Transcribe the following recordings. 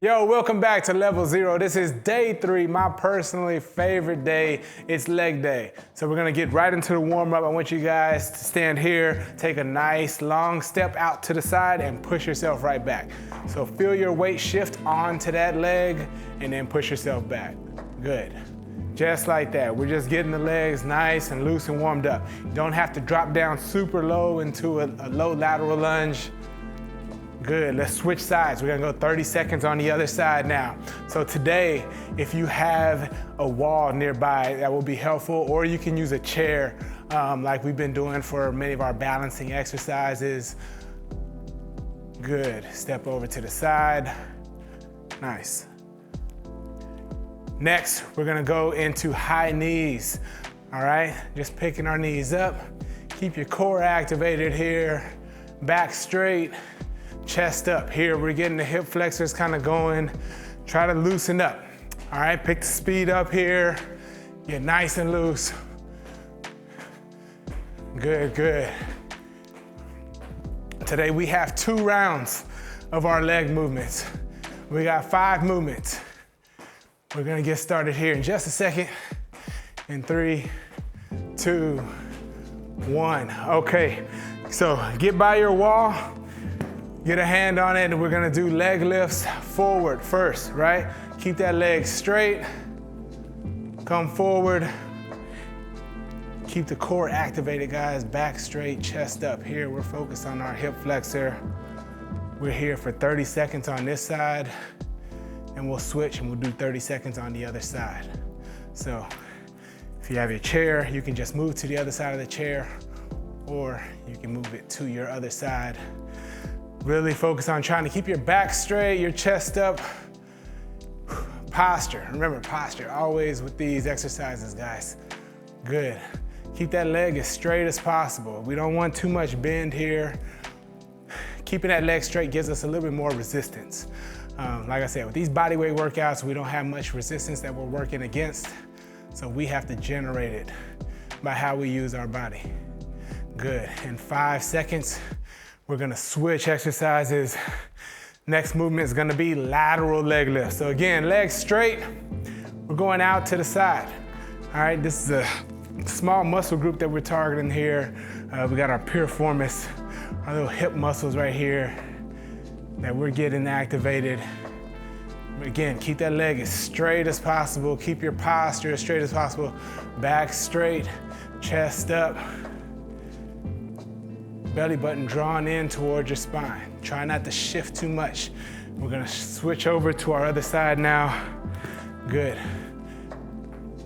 Yo, welcome back to Level Zero. This is day 3, my personally favorite day. It's leg day. So we're gonna get right into the warm up. I want you guys to stand here, take a nice long step out to the side and push yourself right back. So feel your weight shift onto that leg and then push yourself back. Good. Just like that. We're just getting the legs nice and loose and warmed up. You don't have to drop down super low into a low lateral lunge. Good, let's switch sides. We're gonna go 30 seconds on the other side now. So today, if you have a wall nearby, that will be helpful, or you can use a chair like we've been doing for many of our balancing exercises. Good, step over to the side. Nice. Next, we're gonna go into high knees, all right? Just picking our knees up. Keep your core activated here, back straight. Chest up. Here we're getting the hip flexors kind of going. Try to loosen up. All right, pick the speed up here. Get nice and loose. Good, good. Today we have 2 rounds of our leg movements. We got 5 movements. We're gonna get started here in just a second. In 3, 2, 1. Okay, so get by your wall. Get a hand on it, and we're gonna do leg lifts forward first, right? Keep that leg straight. Come forward. Keep the core activated, guys. Back straight, chest up. Here, we're focused on our hip flexor. We're here for 30 seconds on this side, and we'll switch and we'll do 30 seconds on the other side. So if you have your chair, you can just move to the other side of the chair, or you can move it to your other side. Really focus on trying to keep your back straight, your chest up. Posture, remember posture, always with these exercises, guys. Good. Keep that leg as straight as possible. We don't want too much bend here. Keeping that leg straight gives us a little bit more resistance. Like I said, with these bodyweight workouts, we don't have much resistance that we're working against, so we have to generate it by how we use our body. Good, in 5 seconds, we're gonna switch exercises. Next movement is gonna be lateral leg lift. So again, legs straight, we're going out to the side. All right, this is a small muscle group that we're targeting here. We got our piriformis, our little hip muscles right here that we're getting activated. But again, keep that leg as straight as possible. Keep your posture as straight as possible. Back straight, chest up. Belly button drawn in towards your spine. Try not to shift too much. We're gonna switch over to our other side now. Good.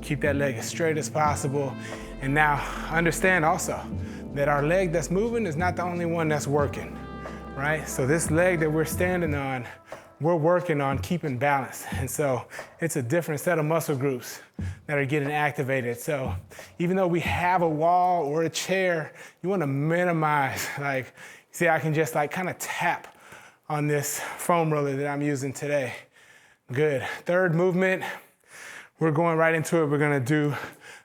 Keep that leg as straight as possible. And now understand also that our leg that's moving is not the only one that's working, right? So this leg that we're standing on, we're working on keeping balance. And so it's a different set of muscle groups that are getting activated. So even though we have a wall or a chair, you wanna minimize, like, see, I can just like kind of tap on this foam roller that I'm using today. Good. Third movement, we're going right into it. We're gonna do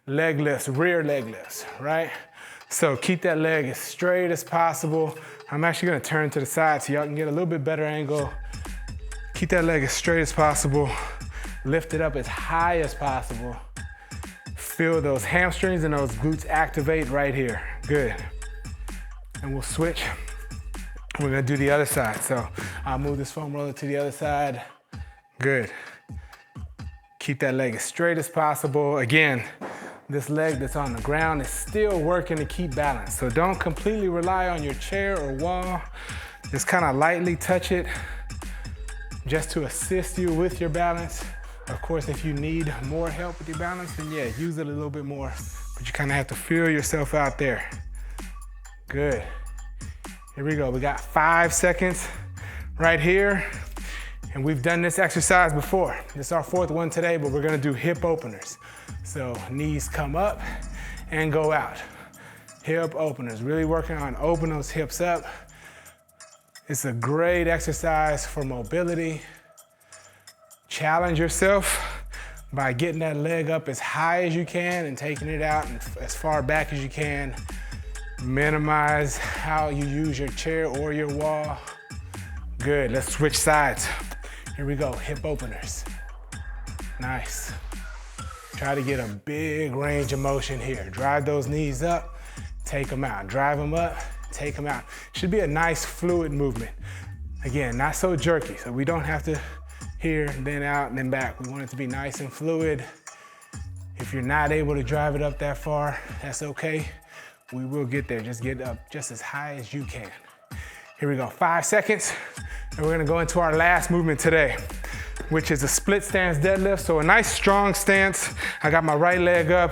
leg lifts, rear leg lifts, right? So keep that leg as straight as possible. I'm actually gonna turn to the side so y'all can get a little bit better angle. Keep that leg as straight as possible. Lift it up as high as possible. Feel those hamstrings and those glutes activate right here. Good. And we'll switch. We're gonna do the other side. So I'll move this foam roller to the other side. Good. Keep that leg as straight as possible. Again, this leg that's on the ground is still working to keep balance. So don't completely rely on your chair or wall. Just kind of lightly touch it just to assist you with your balance. Of course, if you need more help with your balance, then yeah, use it a little bit more, but you kind of have to feel yourself out there. Good. Here we go. We got 5 seconds right here, and we've done this exercise before. This is our 4th one today, but we're gonna do hip openers. So knees come up and go out. Hip openers, really working on opening those hips up. It's a great exercise for mobility. Challenge yourself by getting that leg up as high as you can and taking it out and as far back as you can. Minimize how you use your chair or your wall. Good, let's switch sides. Here we go, hip openers. Nice. Try to get a big range of motion here. Drive those knees up, take them out. Drive them up, take them out. Should be a nice fluid movement. Again, not so jerky, so we don't have to here, then out, and then back. We want it to be nice and fluid. If you're not able to drive it up that far, that's okay. We will get there. Just get up just as high as you can. Here we go, 5 seconds, and we're gonna go into our last movement today, which is a split stance deadlift. So a nice strong stance. I got my right leg up,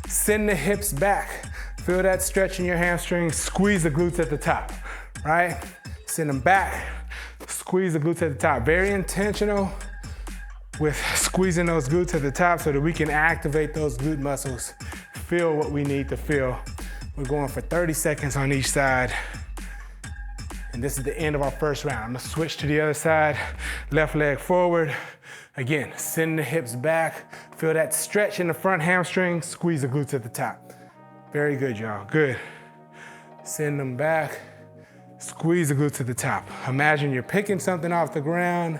send the hips back. Feel that stretch in your hamstrings, squeeze the glutes at the top, right? Send them back, squeeze the glutes at the top. Very intentional with squeezing those glutes at the top so that we can activate those glute muscles, feel what we need to feel. We're going for 30 seconds on each side. And this is the end of our first round. I'm gonna switch to the other side, left leg forward. Again, send the hips back. Feel that stretch in the front hamstring, squeeze the glutes at the top. Very good, y'all, good. Send them back, squeeze the glutes at the top. Imagine you're picking something off the ground,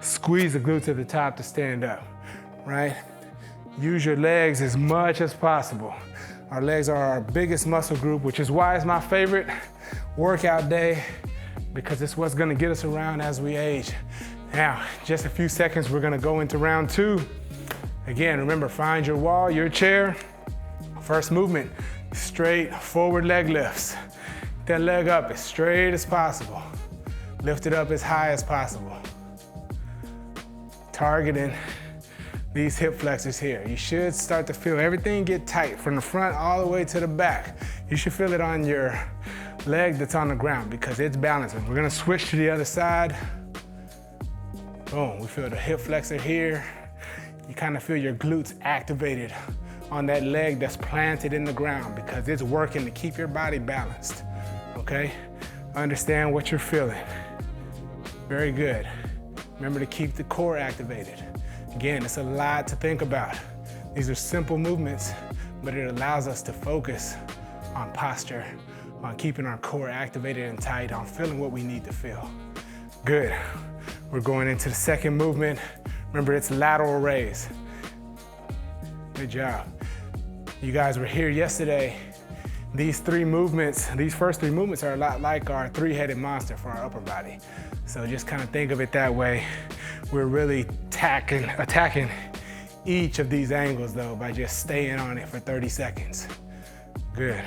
squeeze the glutes at the top to stand up, right? Use your legs as much as possible. Our legs are our biggest muscle group, which is why it's my favorite workout day, because it's what's gonna get us around as we age. Now, just a few seconds, we're gonna go into round 2. Again, remember, find your wall, your chair. First movement, straight forward leg lifts. Get that leg up as straight as possible. Lift it up as high as possible. Targeting these hip flexors here. You should start to feel everything get tight from the front all the way to the back. You should feel it on your leg that's on the ground because it's balancing. We're gonna switch to the other side. Boom, we feel the hip flexor here. You kind of feel your glutes activated on that leg that's planted in the ground because it's working to keep your body balanced, okay? Understand what you're feeling. Very good. Remember to keep the core activated. Again, it's a lot to think about. These are simple movements, but it allows us to focus on posture, on keeping our core activated and tight, on feeling what we need to feel. Good. We're going into the second movement. Remember, it's lateral raise. Good job. You guys were here yesterday. These first three movements are a lot like our three-headed monster for our upper body. So just kind of think of it that way. We're really attacking each of these angles though by just staying on it for 30 seconds. Good.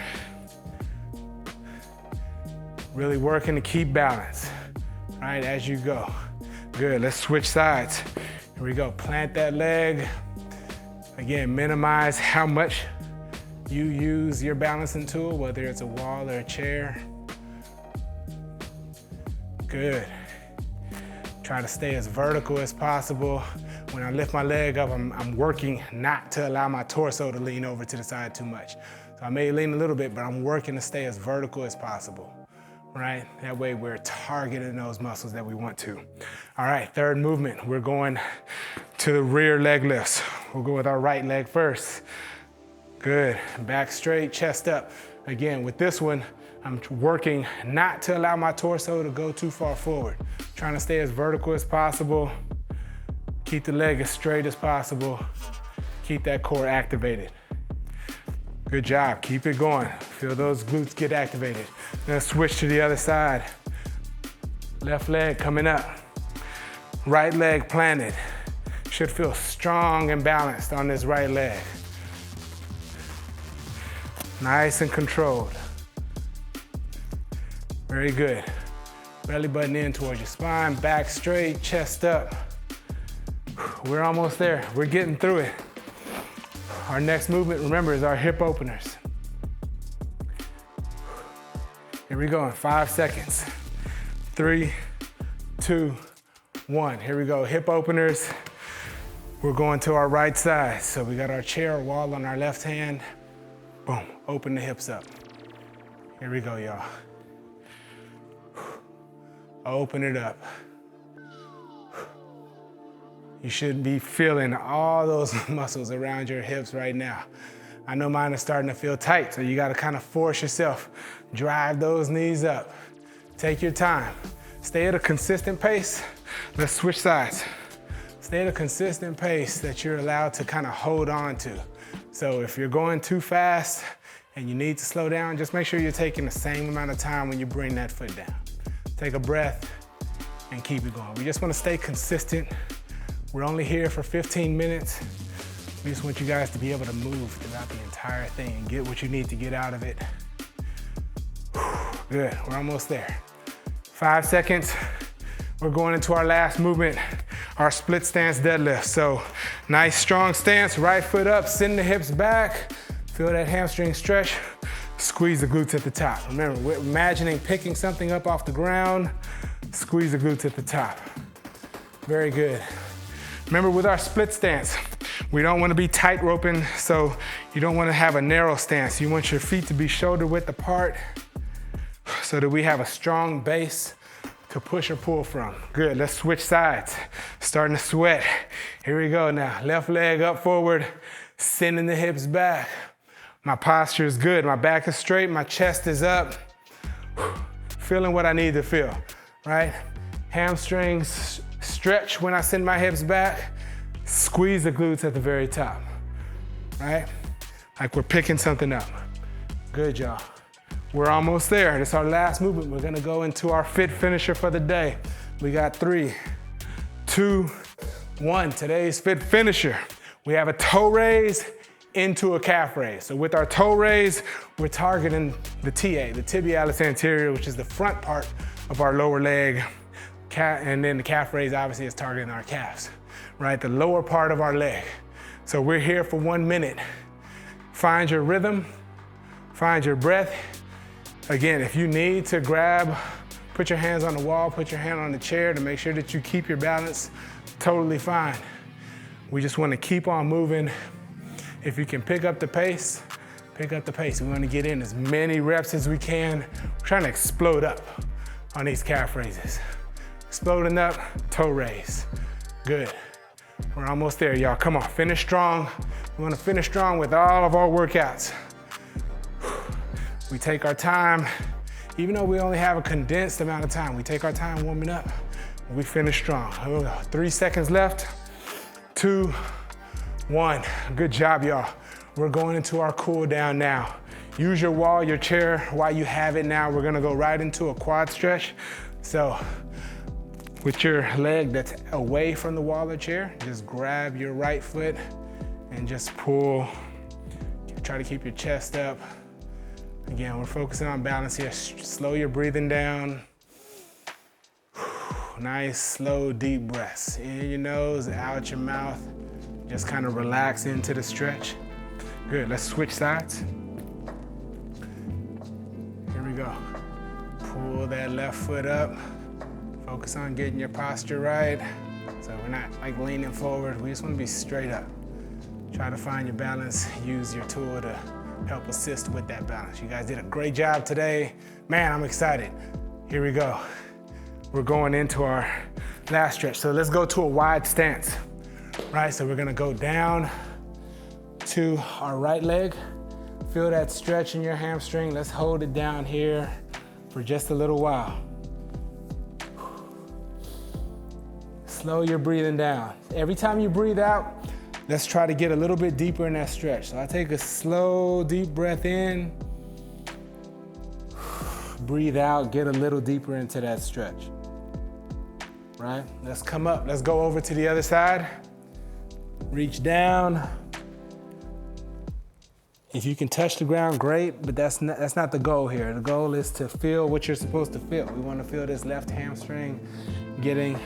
Really working to keep balance, right, as you go. Good, let's switch sides. Here we go, plant that leg. Again, minimize how much you use your balancing tool, whether it's a wall or a chair. Good. Try to stay as vertical as possible. When I lift my leg up, I'm working not to allow my torso to lean over to the side too much. So I may lean a little bit, but I'm working to stay as vertical as possible, right? That way we're targeting those muscles that we want to. All right, third movement, we're going to the rear leg lifts. We'll go with our right leg first. Good, back straight, chest up. Again, with this one, I'm working not to allow my torso to go too far forward. Trying to stay as vertical as possible. Keep the leg as straight as possible. Keep that core activated. Good job, keep it going. Feel those glutes get activated. Then switch to the other side. Left leg coming up. Right leg planted. Should feel strong and balanced on this right leg. Nice and controlled. Very good. Belly button in towards your spine, back straight, chest up. We're almost there. We're getting through it. Our next movement, remember, is our hip openers. Here we go in 5 seconds. 3, 2, 1. Here we go, hip openers. We're going to our right side. So we got our chair or wall on our left hand. Boom, open the hips up. Here we go, y'all. Open it up. You should be feeling all those muscles around your hips right now. I know mine are starting to feel tight, so you gotta kind of force yourself. Drive those knees up. Take your time. Stay at a consistent pace, Let's switch sides. Stay at a consistent pace that you're allowed to kind of hold on to. So if you're going too fast and you need to slow down, just make sure you're taking the same amount of time when you bring that foot down. Take a breath and keep it going. We just want to stay consistent. We're only here for 15 minutes. We just want you guys to be able to move throughout the entire thing and get what you need to get out of it. Good, we're almost there. 5 seconds. We're going into our last movement, our split stance deadlift. So nice strong stance, right foot up, send the hips back, feel that hamstring stretch, squeeze the glutes at the top. Remember, we're imagining picking something up off the ground, squeeze the glutes at the top. Very good. Remember, with our split stance, we don't want to be tight roping, so you don't want to have a narrow stance. You want your feet to be shoulder width apart so that we have a strong base to push or pull from. Good, let's switch sides. Starting to sweat. Here we go now. Left leg up forward, sending the hips back. My posture is good. My back is straight, my chest is up. Feeling what I need to feel, right? Hamstrings stretch when I send my hips back. Squeeze the glutes at the very top, right? Like we're picking something up. Good, y'all. We're almost there. This is our last movement. We're gonna go into our fit finisher for the day. We got 3, 2, 1. Today's fit finisher. We have a toe raise into a calf raise. So with our toe raise, we're targeting the TA, the tibialis anterior, which is the front part of our lower leg. And then the calf raise obviously is targeting our calves, right? The lower part of our leg. So we're here for 1 minute. Find your rhythm, find your breath. Again, if you need to grab, put your hands on the wall, put your hand on the chair to make sure that you keep your balance, totally fine. We just want to keep on moving. If you can pick up the pace, pick up the pace. We want to get in as many reps as we can. We're trying to explode up on these calf raises. Exploding up, toe raise. Good. We're almost there, y'all. Come on, finish strong. We want to finish strong with all of our workouts. We take our time, even though we only have a condensed amount of time, we take our time warming up. We finish strong. Here we go. 3 seconds left. 2, 1. Good job, y'all. We're going into our cool down now. Use your wall, your chair while you have it now. We're gonna go right into a quad stretch. So with your leg that's away from the wall or chair, just grab your right foot and just pull. Try to keep your chest up. Again, we're focusing on balance here. Slow your breathing down. Nice, slow, deep breaths. In your nose, out your mouth. Just kind of relax into the stretch. Good, let's switch sides. Here we go. Pull that left foot up. Focus on getting your posture right. So we're not like leaning forward. We just want to be straight up. Try to find your balance. Use your tool to help assist with that balance. You guys did a great job today. Man, I'm excited. Here we go. We're going into our last stretch. So let's go to a wide stance, right? So we're gonna go down to our right leg. Feel that stretch in your hamstring. Let's hold it down here for just a little while. Slow your breathing down. Every time you breathe out, let's try to get a little bit deeper in that stretch. So I take a slow, deep breath in. Breathe out, get a little deeper into that stretch. Right? Let's come up. Let's go over to the other side. Reach down. If you can touch the ground, great, but that's not the goal here. The goal is to feel what you're supposed to feel. We want to feel this left hamstring getting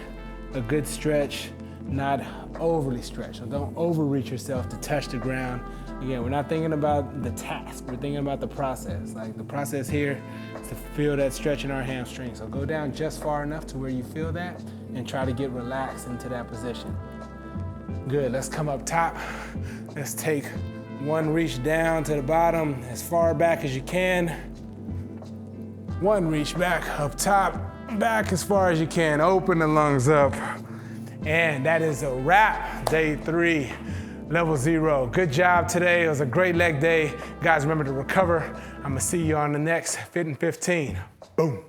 a good stretch, not overly stretched. So don't overreach yourself to touch the ground. Again, we're not thinking about the task, we're thinking about the process. Like the process here is to feel that stretch in our hamstring. So go down just far enough to where you feel that and try to get relaxed into that position. Good, let's come up top. Let's take one reach down to the bottom as far back as you can. One reach back up top, back as far as you can. Open the lungs up. And that is a wrap, day 3, level 0. Good job today. It was a great leg day. Guys, remember to recover. I'm gonna see you on the next Fit in 15. Boom.